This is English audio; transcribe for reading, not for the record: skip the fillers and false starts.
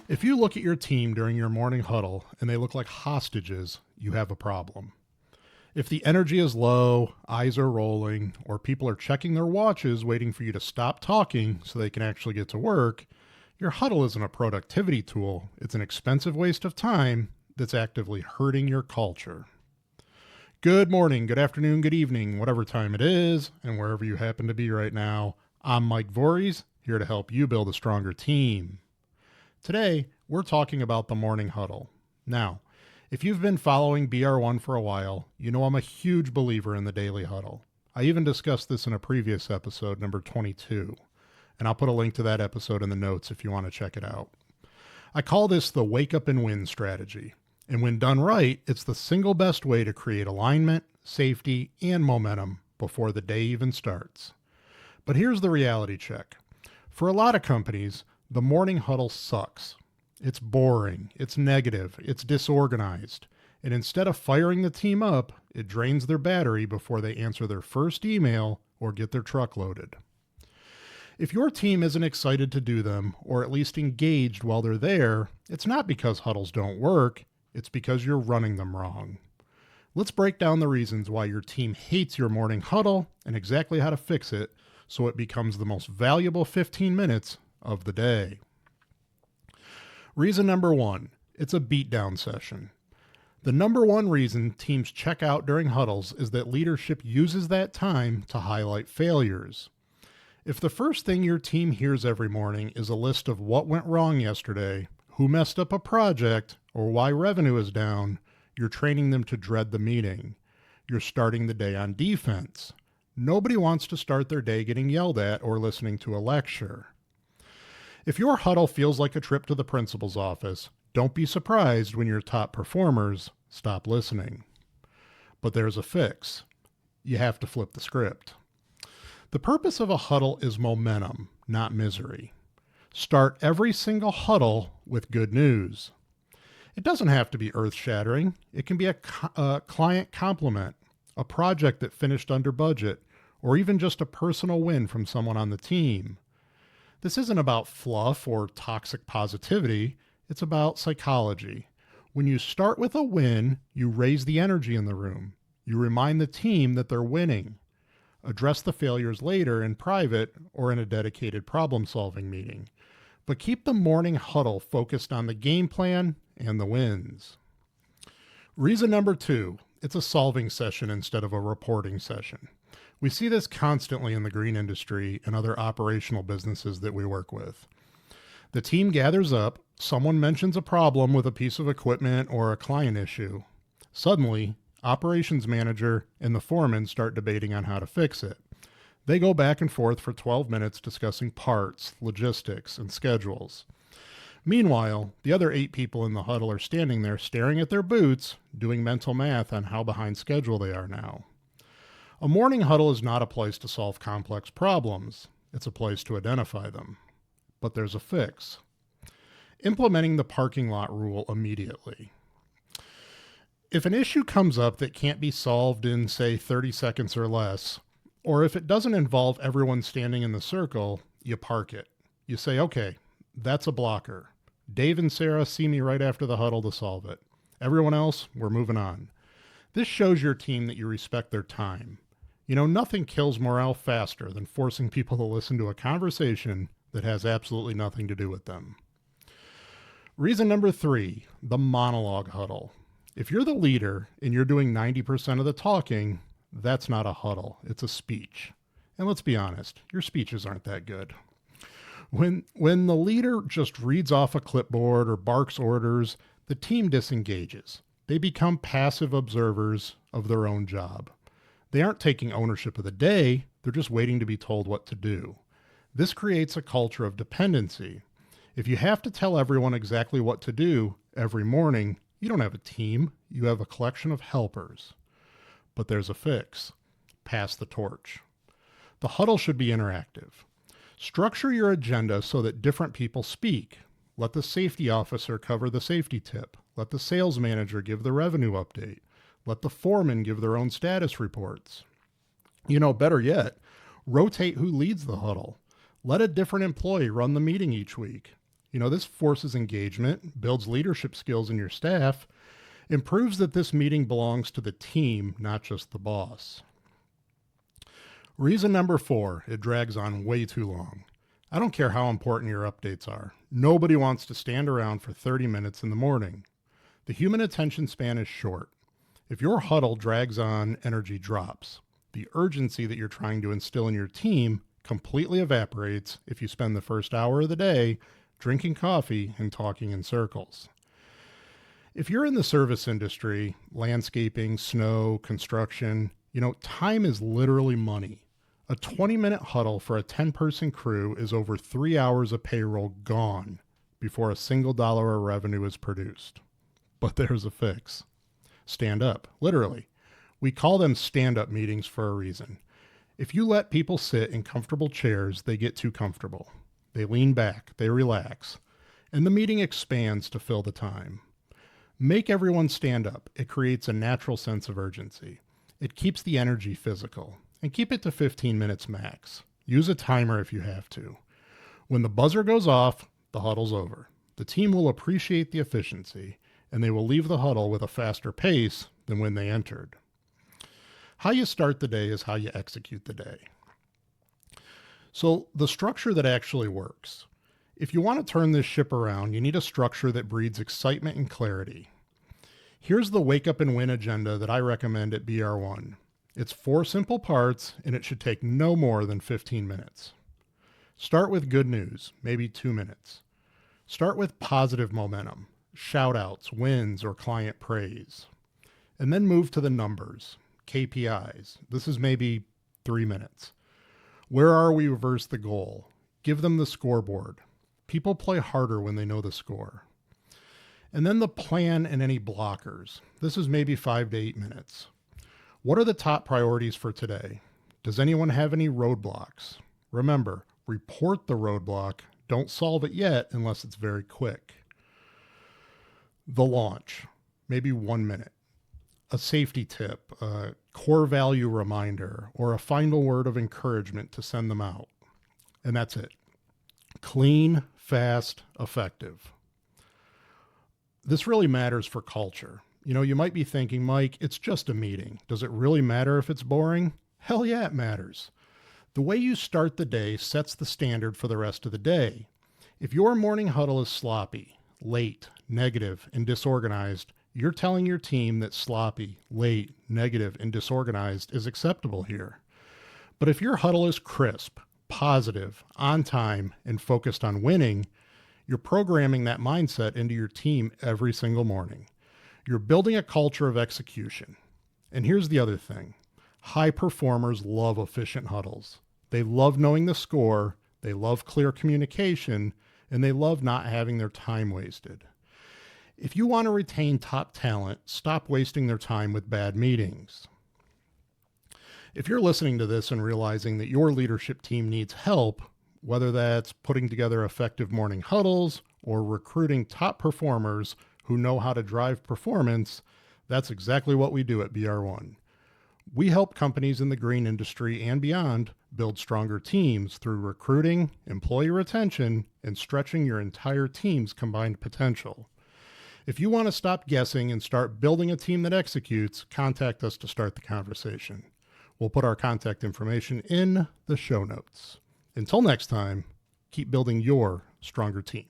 If you look at your team during your morning huddle and they look like hostages, you have a problem. If the energy is low, eyes are rolling, or people are checking their watches waiting for you to stop talking so they can actually get to work, your huddle isn't a productivity tool. It's an expensive waste of time that's actively hurting your culture. Good morning, good afternoon, good evening, whatever time it is, and wherever you happen to be right now. I'm Mike Voories, here to help you build a stronger team. Today, we're talking about the morning huddle. Now, if you've been following BR1 for a while, you know I'm a huge believer in the daily huddle. I even discussed this in a previous episode, number 22, and I'll put a link to that episode in the notes if you want to check it out. I call this the wake up and win strategy, and when done right, it's the single best way to create alignment, safety, and momentum before the day even starts. But here's the reality check. For a lot of companies, the morning huddle sucks. It's boring, it's negative, it's disorganized, and instead of firing the team up, it drains their battery before they answer their first email or get their truck loaded. If your team isn't excited to do them, or at least engaged while they're there, it's not because huddles don't work, it's because you're running them wrong. Let's break down the reasons why your team hates your morning huddle and exactly how to fix it so it becomes the most valuable 15 minutes of the day. Reason number one, it's a beatdown session. The number one reason teams check out during huddles is that leadership uses that time to highlight failures. If the first thing your team hears every morning is a list of what went wrong yesterday, who messed up a project, or why revenue is down, you're training them to dread the meeting. You're starting the day on defense. Nobody wants to start their day getting yelled at or listening to a lecture. If your huddle feels like a trip to the principal's office, don't be surprised when your top performers stop listening. But there's a fix. You have to flip the script. The purpose of a huddle is momentum, not misery. Start every single huddle with good news. It doesn't have to be earth-shattering. It can be a client compliment, a project that finished under budget, or even just a personal win from someone on the team. This isn't about fluff or toxic positivity. It's about psychology. When you start with a win, you raise the energy in the room. You remind the team that they're winning. Address the failures later in private or in a dedicated problem-solving meeting. But keep the morning huddle focused on the game plan and the wins. Reason number two, it's a solving session instead of a reporting session. We see this constantly in the green industry and other operational businesses that we work with. The team gathers up, someone mentions a problem with a piece of equipment or a client issue. Suddenly, operations manager and the foreman start debating on how to fix it. They go back and forth for 12 minutes discussing parts, logistics, and schedules. Meanwhile, the other 8 people in the huddle are standing there staring at their boots, doing mental math on how behind schedule they are now. A morning huddle is not a place to solve complex problems. It's a place to identify them. But there's a fix. Implementing the parking lot rule immediately. If an issue comes up that can't be solved in, say, 30 seconds or less, or if it doesn't involve everyone standing in the circle, you park it. You say, okay, that's a blocker. Dave and Sarah see me right after the huddle to solve it. Everyone else, we're moving on. This shows your team that you respect their time. You know, nothing kills morale faster than forcing people to listen to a conversation that has absolutely nothing to do with them. Reason number 3, the monologue huddle. If you're the leader and you're doing 90% of the talking, that's not a huddle, it's a speech. And let's be honest, your speeches aren't that good. When the leader just reads off a clipboard or barks orders, the team disengages. They become passive observers of their own job. They aren't taking ownership of the day, they're just waiting to be told what to do. This creates a culture of dependency. If you have to tell everyone exactly what to do every morning, you don't have a team, you have a collection of helpers. But there's a fix. Pass the torch. The huddle should be interactive. Structure your agenda so that different people speak. Let the safety officer cover the safety tip. Let the sales manager give the revenue update. Let the foreman give their own status reports. You know, better yet, Rotate who leads the huddle. Let a different employee run the meeting each week. This forces engagement, builds leadership skills in your staff, and proves that this meeting belongs to the team, not just the boss. Reason number 4, it drags on way too long. I don't care how important your updates are. Nobody wants to stand around for 30 minutes in the morning. The human attention span is short. If your huddle drags on, energy drops. The urgency that you're trying to instill in your team completely evaporates if you spend the first hour of the day drinking coffee and talking in circles. If you're in the service industry, landscaping, snow, construction, time is literally money. A 20-minute huddle for a 10-person crew is over 3 hours of payroll gone before a single dollar of revenue is produced. But there's a fix. Stand up, literally. We call them stand-up meetings for a reason. If you let people sit in comfortable chairs, they get too comfortable. They lean back, they relax, and the meeting expands to fill the time. Make everyone stand up. It creates a natural sense of urgency. It keeps the energy physical. And keep it to 15 minutes max. Use a timer if you have to. When the buzzer goes off, the huddle's over. The team will appreciate the efficiency, and they will leave the huddle with a faster pace than when they entered. How you start the day is how you execute the day. So the structure that actually works. If you want to turn this ship around, you need a structure that breeds excitement and clarity. Here's the wake up and win agenda that I recommend at BR1. It's 4 simple parts, and it should take no more than 15 minutes. Start with good news, maybe 2 minutes. Start with positive momentum, shout outs, wins, or client praise. And then move to the numbers, KPIs. This is maybe 3 minutes. Where are we versus the goal? Give them the scoreboard. People play harder when they know the score. And then the plan and any blockers. This is maybe 5 to 8 minutes. What are the top priorities for today? Does anyone have any roadblocks? Remember, report the roadblock. Don't solve it yet unless it's very quick. The launch, maybe 1 minute. A safety tip, a core value reminder, or a final word of encouragement to send them out. And that's it. Clean, fast, effective. This really matters for culture. You might be thinking, Mike, it's just a meeting. Does it really matter if it's boring? Hell yeah, it matters. The way you start the day sets the standard for the rest of the day. If your morning huddle is sloppy, late, negative, and disorganized, you're telling your team that sloppy, late, negative, and disorganized is acceptable here. But if your huddle is crisp, positive, on time, and focused on winning, you're programming that mindset into your team every single morning. You're building a culture of execution. And here's the other thing. High performers love efficient huddles. They love knowing the score, they love clear communication, and they love not having their time wasted. If you want to retain top talent, stop wasting their time with bad meetings. If you're listening to this and realizing that your leadership team needs help, whether that's putting together effective morning huddles or recruiting top performers who know how to drive performance, that's exactly what we do at BR1. We help companies in the green industry and beyond build stronger teams through recruiting, employee retention, and stretching your entire team's combined potential. If you want to stop guessing and start building a team that executes, contact us to start the conversation. We'll put our contact information in the show notes. Until next time, keep building your stronger team.